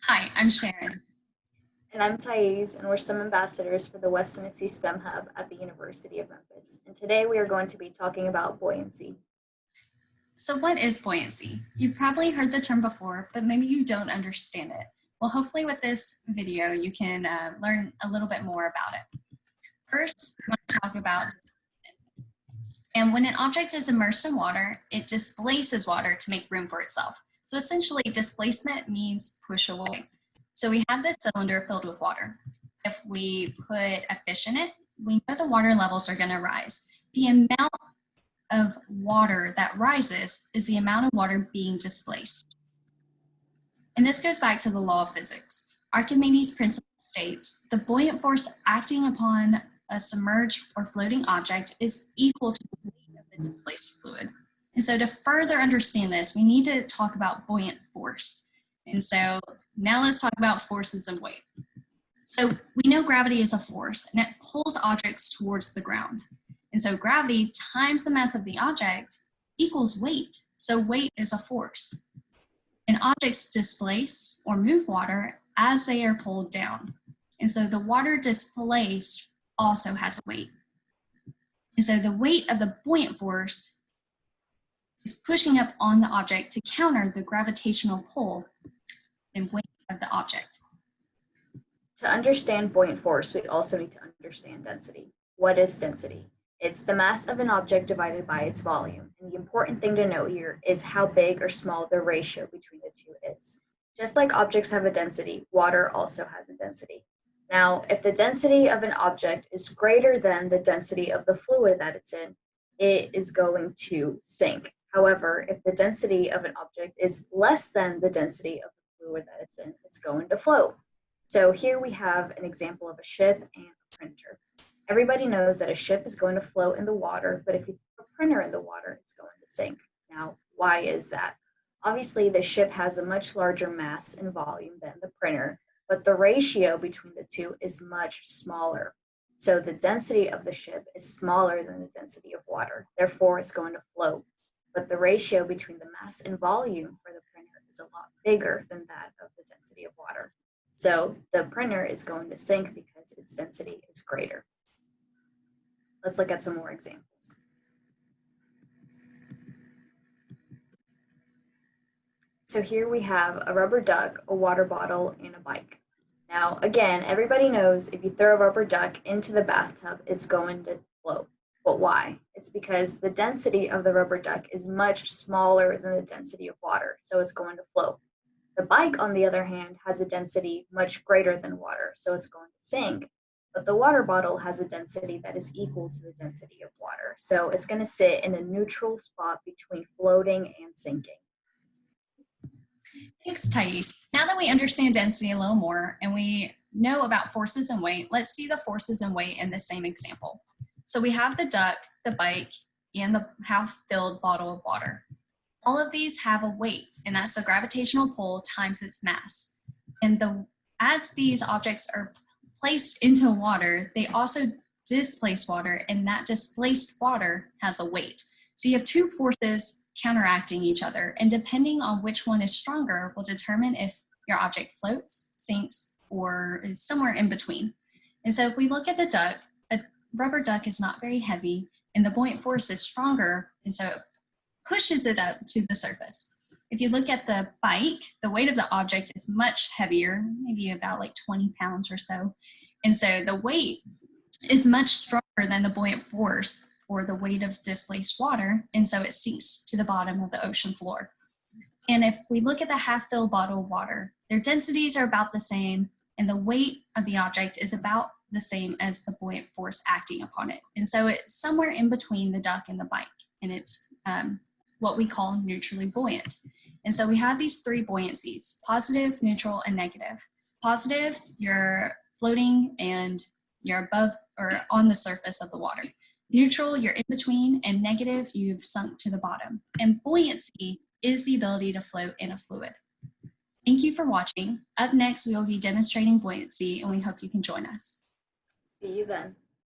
Hi, I'm Sharon. And I'm Thaiz, and we're STEM ambassadors for the West Tennessee STEM Hub at the University of Memphis. And today we are going to be talking about buoyancy. So what is buoyancy? You've probably heard the term before, but maybe you don't understand it. Well, hopefully with this video, you can learn a little bit more about it. First, we want to talk about displacement. And when an object is immersed in water, it displaces water to make room for itself. So essentially, displacement means push away. So we have this cylinder filled with water. If we put a fish in it, we know the water levels are going to rise. The amount of water that rises is the amount of water being displaced. And this goes back to the law of physics. Archimedes' principle states the buoyant force acting upon a submerged or floating object is equal to the weight of the displaced fluid. And so to further understand this, we need to talk about buoyant force. And so now let's talk about forces and weight. So we know gravity is a force and it pulls objects towards the ground. And so gravity times the mass of the object equals weight. So weight is a force. And objects displace or move water as they are pulled down. And so the water displaced also has a weight. And so the weight of the buoyant force is pushing up on the object to counter the gravitational pull and weight of the object. To understand buoyant force, we also need to understand density. What is density? It's the mass of an object divided by its volume. And the important thing to note here is how big or small the ratio between the two is. Just like objects have a density, water also has a density. Now, if the density of an object is greater than the density of the fluid that it's in, it is going to sink. However, if the density of an object is less than the density of the fluid that it's in, it's going to float. So here we have an example of a ship and a printer. Everybody knows that a ship is going to float in the water, but if you put a printer in the water, it's going to sink. Now, why is that? Obviously, the ship has a much larger mass and volume than the printer, but the ratio between the two is much smaller. So the density of the ship is smaller than the density of water. Therefore, it's going to float. But the ratio between the mass and volume for the printer is a lot bigger than that of the density of water. So the printer is going to sink because its density is greater. Let's look at some more examples. So here we have a rubber duck, a water bottle, and a bike. Now, again, everybody knows if you throw a rubber duck into the bathtub, it's going to float. But why? It's because the density of the rubber duck is much smaller than the density of water, so it's going to float. The bike, on the other hand, has a density much greater than water, so it's going to sink. But the water bottle has a density that is equal to the density of water, so it's going to sit in a neutral spot between floating and sinking. Thanks, Thais. Now that we understand density a little more and we know about forces and weight, let's see the forces and weight in the same example. So we have the duck, the bike, and the half-filled bottle of water. All of these have a weight, and that's the gravitational pull times its mass. And as these objects are placed into water, they also displace water, and that displaced water has a weight. So you have two forces counteracting each other, and depending on which one is stronger will determine if your object floats, sinks, or is somewhere in between. And so if we look at the duck, a rubber duck is not very heavy, and the buoyant force is stronger, and so it pushes it up to the surface. If you look at the bike, the weight of the object is much heavier, maybe about like 20 pounds or so. And so the weight is much stronger than the buoyant force or the weight of displaced water, and so it sinks to the bottom of the ocean floor. And if we look at the half-filled bottle of water, their densities are about the same, and the weight of the object is about the same as the buoyant force acting upon it. And so it's somewhere in between the duck and the bike, and it's what we call neutrally buoyant. And so we have these three buoyancies: positive, neutral, and negative. Positive, you're floating and you're above or on the surface of the water. Neutral, you're in between, and negative, you've sunk to the bottom. And buoyancy is the ability to float in a fluid. Thank you for watching. Up next, we will be demonstrating buoyancy, and we hope you can join us. See you then.